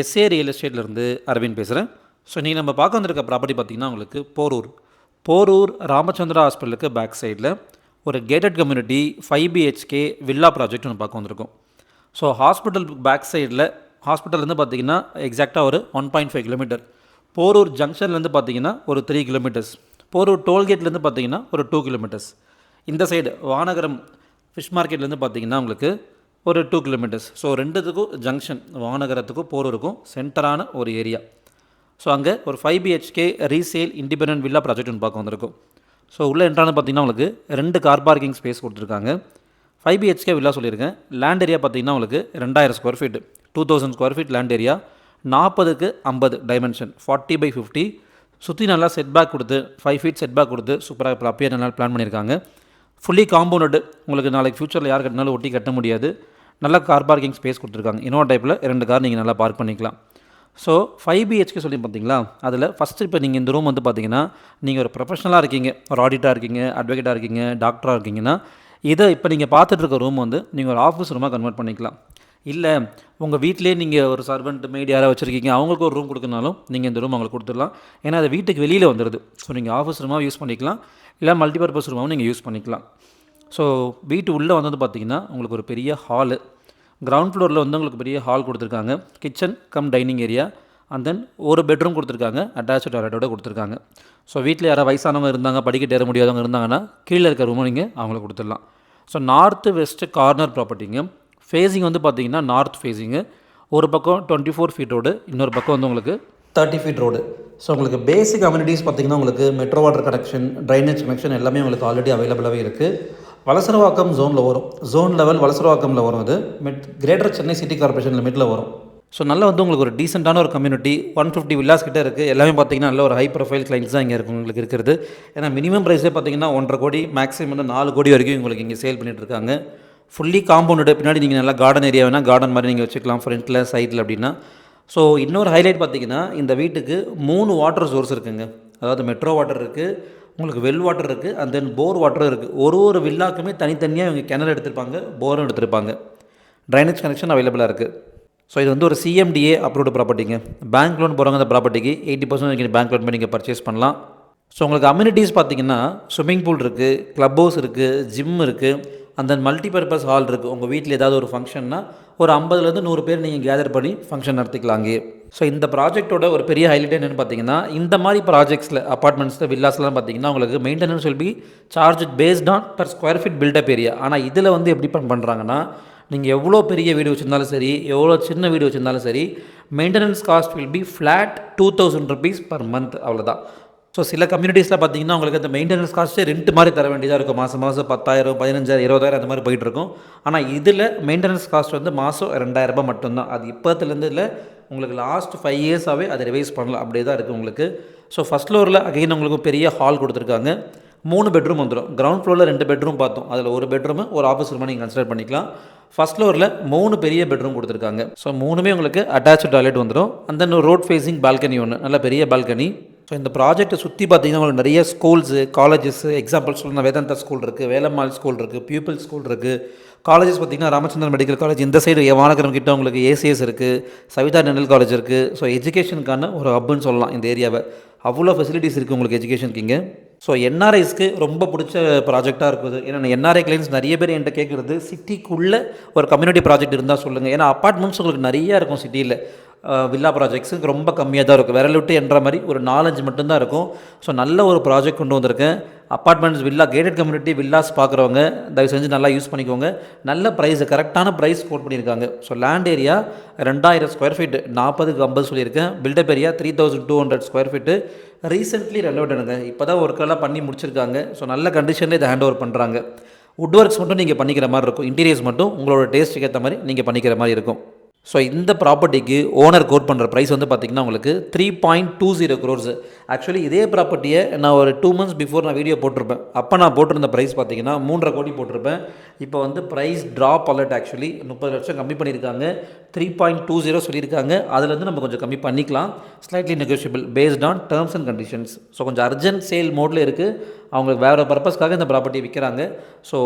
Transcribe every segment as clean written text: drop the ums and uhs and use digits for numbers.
S A real எஸ்டேட்லேருந்து Aravind பேசுகிறேன். So நீங்கள் நம்ம பார்க்க வந்திருக்க ப்ராப்பர்ட்டி பார்த்திங்கன்னா உங்களுக்கு போரூர் ராமச்சந்திரா ஹாஸ்பிட்டலுக்கு பேக் சைடில் ஒரு gated community 5 BHK villa project ஒன்று பார்க்க வந்திருக்கோம். ஸோ ஹாஸ்பிட்டலுக்கு பேக் சைடில் ஹாஸ்பிட்டல்லேருந்து பார்த்திங்கன்னா எக்ஸாக்டாக ஒரு 1.5 கிலோமீட்டர், போரூர் ஜங்ஷன்லேருந்து பார்த்திங்கன்னா ஒரு 3 கிலோமீட்டர்ஸ், போரூர் டோல்கேட்லேருந்து பார்த்திங்கன்னா ஒரு 2 கிலோமீட்டர்ஸ், இந்த சைடு வானகரம் ஃபிஷ் மார்க்கெட்லேருந்து பார்த்திங்கன்னா உங்களுக்கு ஒரு 2 கிலோமீட்டர்ஸ். ஸோ ரெண்டுத்துக்கும் ஜங்ஷன், வானகரத்துக்கும் போரூருக்கும் சென்டரான ஒரு ஏரியா. ஸோ அங்கே ஒரு 5 BHK resale independent villa project ஒன்று பார்க்க வந்திருக்கும். ஸோ உள்ளே என்ட்ரானு பார்த்திங்கன்னா உங்களுக்கு 2 கார் பார்க்கிங் ஸ்பேஸ் கொடுத்துருக்காங்க. 5 BHK வில்லா சொல்லியிருக்கேன். லேண்ட் ஏரியா பார்த்திங்கன்னா உங்களுக்கு 2000 square feet, 2000 square feet land area, 40க்கு 50 டைமென்ஷன், 40/50. சுற்றி நல்லா செட் பேக் கொடுத்து 5 ஃபீட் செட் பேக் கொடுத்து சூப்பராக இப்போ அப்பயே நல்லா பிளான் பண்ணியிருக்காங்க. ஃபுல்லி காம்பவுண்டடு, உங்களுக்கு நாளைக்கு ஃப்யூச்சரில் யார் கட்டினாலும் ஒட்டி கட்ட முடியாது. நல்லா கார் பார்க்கிங் ஸ்பேஸ் கொடுத்துருக்காங்க. இன்னொரு டைப்பில் 2 கார் நீங்கள் நல்லா பார்க் பண்ணிக்கலாம். ஸோ 5 BHK சொல்லி பார்த்தீங்களா, அதில் ஃபஸ்ட்டு இப்போ நீங்கள் இந்த ரூம் வந்து பார்த்தீங்கன்னா நீங்கள் ஒரு ப்ரொஃபஷனலாக இருக்கீங்க, ஒரு ஆடிட்டாக இருக்கீங்க, அட்வொகேட்டாக இருக்கீங்க, டாக்டராக இருக்கீங்கன்னா இதை இப்போ நீங்கள் பார்த்துட்டு இருக்க ரூம் வந்து நீங்கள் ஒரு ஆஃபீஸ் ரூமாக கன்வெர்ட் பண்ணிக்கலாம். இல்லை உங்கள் வீட்டிலே நீங்கள் ஒரு சர்வெண்ட் மெய்டு யாராவது வச்சுருக்கீங்க, அவங்களுக்கு ஒரு ரூம் கொடுக்கணுனாலும் நீங்கள் இந்த ரூம் அவங்களுக்கு கொடுத்துடலாம். ஏன்னா அது வீட்டுக்கு வெளியில் வந்துடுது. ஸோ நீங்கள் ஆஃபீஸ் ரூமாக யூஸ் பண்ணிக்கலாம், இல்லை மல்டிபர்பஸ் ரூமாகவும் நீங்கள் யூஸ் பண்ணிக்கலாம். ஸோ வீட்டு உள்ளே வந்தது பார்த்திங்கன்னா உங்களுக்கு ஒரு பெரிய ஹாலு, கிரவுண்ட் ஃப்ளோரில் வந்து உங்களுக்கு பெரிய ஹால் கொடுத்துருக்காங்க, kitchen come dining area, and then ஒரு பெட்ரூம் கொடுத்துருக்காங்க, அட்டாச்சு டாய்லெட்டோட கொடுத்துருக்காங்க. ஸோ வீட்டில் யாராவது வயசானவங்க இருந்தாங்க, படிக்கட்டு ஏற முடியாதவங்க இருந்தாங்கன்னா கீழே இருக்க ரூமும் நீங்கள் அவங்களுக்கு கொடுத்துடலாம். ஸோ நார்த்து வெஸ்ட்டு கார்னர் ப்ராப்பர்ட்டிங்க. ஃபேஸிங் வந்து பார்த்திங்கன்னா நார்த் ஃபேஸிங்கு, ஒரு பக்கம் 24 ஃபீட் ரோடு, இன்னொரு பக்கம் வந்து உங்களுக்கு 30 ஃபீட் ரோடு. ஸோ உங்களுக்கு பேசிக் அம்யூனிட்டிஸ் பார்த்திங்கன்னா உங்களுக்கு metro water connection, drainage connection எல்லாமே உங்களுக்கு ஆல்ரெடி அவைலபிளாகவே இருக்குது. வலசரவாக்கம் ஜோனில் வரும், ஜோன் லெவல் வலசரவாக்கமில் வரும். அது கிரேட்டர் சென்னை சிட்டி கார்பரேஷன் லிமிட்டில் வரும். ஸோ நல்லா வந்து உங்களுக்கு ஒரு டீசெண்டான ஒரு கம்யூனிட்டி, 150 வில்லாஸ் கிட்டே இருக்குது. எல்லாமே பார்த்திங்கன்னா நல்ல ஒரு ஹை ப்ரொஃபைல் கிளைண்ட்ஸ் தான் இங்கே இருக்குது உங்களுக்கு இருக்கிறது. ஏன்னா மினிமம் ப்ரைஸே பார்த்திங்கன்னா 1.5 கோடி, மேக்ஸிமம் வந்து 4 கோடி வரைக்கும் உங்களுக்கு இங்கே சேல் பண்ணிகிட்டு இருக்காங்க. ஃபுல்லி காம்பவுண்டு, பின்னாடி நீங்கள் நல்லா கார்டன் ஏரியா வேணால் கார்டன் மாதிரி நீங்கள் வச்சுக்கலாம், ஃப்ரண்ட்டில் சைடில் அப்படின்னா. ஸோ இன்னொரு ஹைலைட் பார்த்திங்கன்னா இந்த வீட்டுக்கு 3 வாட்டர் சோர்ஸ் இருக்குங்க. அதாவது மெட்ரோ வாட்டர் இருக்குது, உங்களுக்கு வெல் வாட்டர் இருக்குது, அண்ட் தென் போர் வாட்டரும் இருக்குது. ஒரு வில்லாக்குமே தனித்தனியாக இவங்க கிணறு எடுத்திருப்பாங்க, போரும் எடுத்திருப்பாங்க. ட்ரைனேஜ் கனெக்ஷன் அவைலபிளாக இருக்குது. ஸோ இது வந்து ஒரு CMDA அப்ரூவ்டு ப்ராப்பர்ட்டிங்க. பேங்க் லோன் போகிறவங்க அந்த ப்ராப்பர்ட்டிக்கு 80% நீங்கள் பேங்க் லோன் பண்ணி நீங்கள் பர்ச்சேஸ் பண்ணலாம். ஸோ உங்களுக்கு அம்யூனிட்டிஸ் பார்த்திங்கன்னா ஸ்விம்மிங் பூல் இருக்குது, க்ளப் ஹவுஸ் இருக்குது, ஜிம் இருக்குது, அண்ட் தென் மல்டிபர்பஸ் ஹால் இருக்குது. உங்கள் வீட்டில் ஏதாவது ஒரு ஃபங்க்ஷன்னா ஒரு 50லேருந்து 100 பேர் நீங்கள் கேதர் பண்ணி ஃபங்க்ஷன் நடத்திக்கலாங்க. ஸோ இந்த ப்ராஜெக்ட்டோட ஒரு பெரிய ஹைலைட் என்னென்னு பார்த்தீங்கன்னா, இந்த மாதிரி ப்ராஜெக்ட்ஸில் அப்பார்ட்மெண்ட்ஸில் வில்லாஸ்லாம் பார்த்தீங்கன்னா உங்களுக்கு maintenance will be charge based on per square feet built up area. ஆனால் இதில் வந்து எப்படி பண்ணுறாங்கன்னா, நீங்கள் எவ்வளோ பெரிய வீடு வச்சுருந்தாலும் சரி, எவ்வளோ சின்ன வீடு வச்சுருந்தாலும் சரி, maintenance cost will be flat 2000 rupees per month, அவ்வளோதான். ஸோ சில கம்யூனிட்டிஸில் பார்த்தீங்கன்னா உங்களுக்கு அந்த மெயின்டெனன்ஸ் காஸ்ட்டே ரெண்ட் மாதிரி தர வேண்டியதாக இருக்கும். மாதம் 10,000, 15,000, 20,000 அந்த மாதிரி போயிட்டுருக்கும். ஆனால் இதில் மெயின்டெனன்ஸ் காஸ்ட் வந்து மாதம் 2,000 ரூபாய் மட்டும்தான். அது இப்போத்துலேருந்து இல்லை, உங்களுக்கு லாஸ்ட் 5 இயர்ஸாகவே அதை ரிவைஸ் பண்ணலாம், அப்படியே தான் இருக்குது உங்களுக்கு. ஸோ ஃபஸ்ட் ஃப்ளோரில் அகைன் உங்களுக்கு பெரிய ஹால் கொடுத்துருக்காங்க, 3 பெட்ரூம் வந்துடும். கிரவுண்ட் ஃப்ளோரில் 2 பெட்ரூம் பார்த்தோம், அதில் ஒரு பெட்ரூமு ஒரு ஆஃபீஸ் ரூமாக நீங்கள் கன்சிடர் பண்ணிக்கலாம். ஃபஸ்ட் ஃப்ளோரில் 3 பெரிய பெட்ரூம் கொடுத்துருக்காங்க. ஸோ 3மே உங்களுக்கு அட்டாச்சு டாய்லெட் வந்துடும். அந்த தென் ரோட் ஃபேஸிங் பால்கனி ஒன்று, நல்ல பெரிய பால்கனி. ஸோ இந்த ப்ராஜெக்ட்டை சுற்றி பார்த்திங்கன்னா உங்களுக்கு நிறைய ஸ்கூல்ஸு, காலேஜஸ், எக்ஸாம்பிள் சொல்லணும், வேதாந்தா ஸ்கூல் இருக்குது, வேலம்மாள் ஸ்கூல் இருக்குது, பியூப்பிள் ஸ்கூல் இருக்குது. காலேஜஸ் பார்த்திங்கன்னா ராமச்சந்திரன் மெடிக்கல் காலேஜ், இந்த சைடு வானகரம் கிட்ட உங்களுக்கு ACS இருக்குது, சவிதா டென்டல் காலேஜ் இருக்குது. ஸோ எஜுகேஷனுக்கான ஒரு ஹப்புன்னு சொல்லலாம் இந்த ஏரியாவை. அவ்வளோ ஃபெசிலிட்டிஸ் இருக்குது உங்களுக்கு எஜுகேஷனுக்கு இங்கே. ஸோ NRIஸ்க்கு ரொம்ப பிடிச்ச ப்ராஜெக்டாக இருக்குது. ஏன்னா NRI கிளைண்ட்ஸ் நிறைய பேர் என்கிட்ட கேட்குறது, சிட்டிக்குள்ளே ஒரு கம்யூனிட்டி ப்ராஜெக்ட் இருந்தால் சொல்லுங்கள். ஏன்னா அப்பார்ட்மெண்ட்ஸ் உங்களுக்கு நிறையா இருக்கும் சிட்டியில், வில்லா ப்ராஜெக்ட்ஸுக்கு ரொம்ப கம்மியாக தான் இருக்கும். விரல் விட்டு என்ற மாதிரி ஒரு 4-5 மட்டும்தான் இருக்கும். ஸோ நல்ல ஒரு ப்ராஜெக்ட் கொண்டு வந்திருக்கேன். Apartments, villa, gated community villas பார்க்குறவங்க தயவு செஞ்சு நல்லா யூஸ் பண்ணிக்கோங்க. நல்ல ப்ரைஸு, கரெக்டான ப்ரைஸ் கோட் பண்ணியிருக்காங்க. So land area 2000 square feet, 40க்கு 50 சொல்லியிருக்கேன். Built up area 3200 square feet. Recently ரெனோவேட்டுங்க, இப்போ தான் ஒர்க்கெல்லாம் பண்ணி முடிச்சிருக்காங்க. ஸோ நல்ல கண்டிஷனில் இதை ஹேண்ட் ஓவர் பண்ணுறாங்க. வுட் ஒர்க்ஸ் மட்டும் நீங்கள் பண்ணிக்கிற மாதிரி இருக்கும், இன்டீரியர்ஸ் மட்டும் உங்களோட டேஸ்ட்டுக்கு ஏற்ற மாதிரி நீங்கள் பண்ணிக்கிற மாதிரி இருக்கும். ஸோ இந்த ப்ராப்பர்ட்டிக்கு ஓனர் கோட் பண்ணுற ப்ரைஸ் வந்து பார்த்திங்கன்னா உங்களுக்கு 3.20 crores. ஆக்சுவலி இதே ப்ராப்பர்ட்டியை நான் ஒரு 2 months பிஃபோர் நான் வீடியோ போட்டிருப்பேன். அப்போ நான் போட்டிருந்த ப்ரைஸ் பார்த்திங்கன்னா 3.5 கோடி போட்டிருப்பேன். இப்போ வந்து ப்ரைஸ் ட்ராப் அலர்ட், ஆக்சுவலி 30 லட்சம் கம்மி பண்ணியிருக்காங்க, 3.20 சொல்லியிருக்காங்க. அதுலேருந்து நம்ம கொஞ்சம் கம்மி பண்ணிக்கலாம், slightly negotiable based on terms and conditions. So கொஞ்சம் அர்ஜென்ட் சேல் மோடில் இருக்குது. அவங்களுக்கு வேறு பர்பஸ்க்காக இந்த ப்ராப்பர்ட்டி விற்கிறாங்க. ஸோ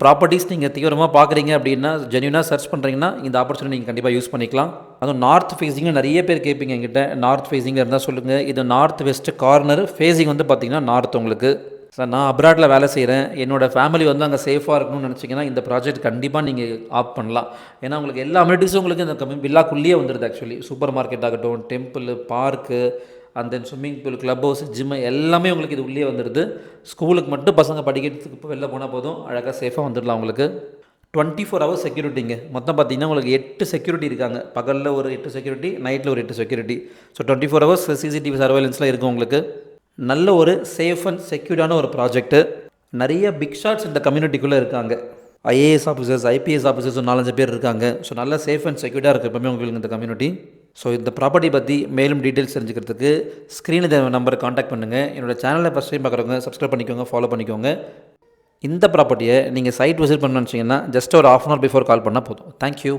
ப்ராப்பர்ட்டிஸ் நீங்கள் தீவிரமாக பார்க்குறீங்க அப்படின்னா, ஜென்யூனாக சர்ச் பண்ணுறீங்கன்னா இந்த ஆப்பர்ச்சுனிட்டி நீங்கள் கண்டிப்பாக யூஸ் பண்ணிக்கலாம். அதுவும் நார்த் ஃபேஸிங்கில் நிறைய பேர் கேட்பீங்க என்கிட்ட, நார்த் ஃபேஸிங்கில் இருந்தால் சொல்லுங்கள். இது நார்த் வெஸ்ட் கார்னர், ஃபேஸிங் வந்து பார்த்திங்கன்னா நார்த். உங்களுக்கு சார் நான் அப்ராட்டில் வேலை செய்கிறேன், என்னோடய ஃபேமிலி வந்து அங்கே சேஃபாக இருக்கணும்னு நினச்சிங்கன்னா இந்த ப்ராஜெக்ட் கண்டிப்பாக நீங்கள் ஆப் பண்ணலாம். ஏன்னா உங்களுக்கு எல்லா அம்யூனிட்டிஸும் உங்களுக்கு இந்த வில்லாக்குள்ளேயே வந்துடுது. ஆக்சுவலி சூப்பர் மார்க்கெட் ஆகட்டும், temple, park, and then swimming pool, club house, gym எல்லாமே உங்களுக்கு இது உள்ளே வந்துடுது. ஸ்கூலுக்கு மட்டும் பசங்க படிக்கிறதுக்கு இப்போ வெளில போனால் போதும், அழகாக சேஃபாக வந்துடலாம். உங்களுக்கு 24 ஹவர்ஸ் செக்யூரிட்டிங்க. மொத்தம் பார்த்திங்கன்னா உங்களுக்கு 8 செக்யூரிட்டி இருக்காங்க. பகலில் ஒரு 8 செக்யூரிட்டி, நைட்டில் ஒரு 8 செக்யூரிட்டி. ஸோ 24 ஹவர்ஸ் சிசிடிவி சர்வைலன்ஸில் இருக்கும் உங்களுக்கு. நல்ல ஒரு சேஃப் அண்ட் செக்யூர்டான ஒரு ப்ராஜெக்ட்டு. நிறைய பிக் ஷாட்ஸ் இந்த கம்யூனிட்டிக்குள்ளே இருக்காங்க. ஐஏஎஸ் ஆஃபீஸர்ஸ், ஐபிஎஸ் ஆஃபீஸர்ஸ் 4-5 பேர் இருக்காங்க. ஸோ நல்ல சேஃப் அண்ட் செக்யூர்டாக இருக்குது எப்பவுமே உங்களுக்கு இந்த கம்யூனிட்டி. ஸோ இந்த ப்ராப்பர்ட்டி பற்றி மேலும் டீட்டெயில்ஸ் தெரிஞ்சுக்கிறதுக்கு ஸ்க்ரீனில் நம்பரை காண்டாக்ட் பண்ணுங்கள். என்னோடய சேனலை ஃபஸ்ட் டைம் பார்க்குறவங்க சப்ஸ்கிரைப் பண்ணிக்கோங்க, ஃபாலோ பண்ணிக்கோங்க. இந்த ப்ராப்பர்ட்டியை நீங்கள் சைட் விசிட் பண்ணணும்னு நினச்சிங்கன்னா ஜஸ்ட் ஒரு ½ hour பிஃபோர் கால் பண்ணால் போதும். தேங்க்யூ.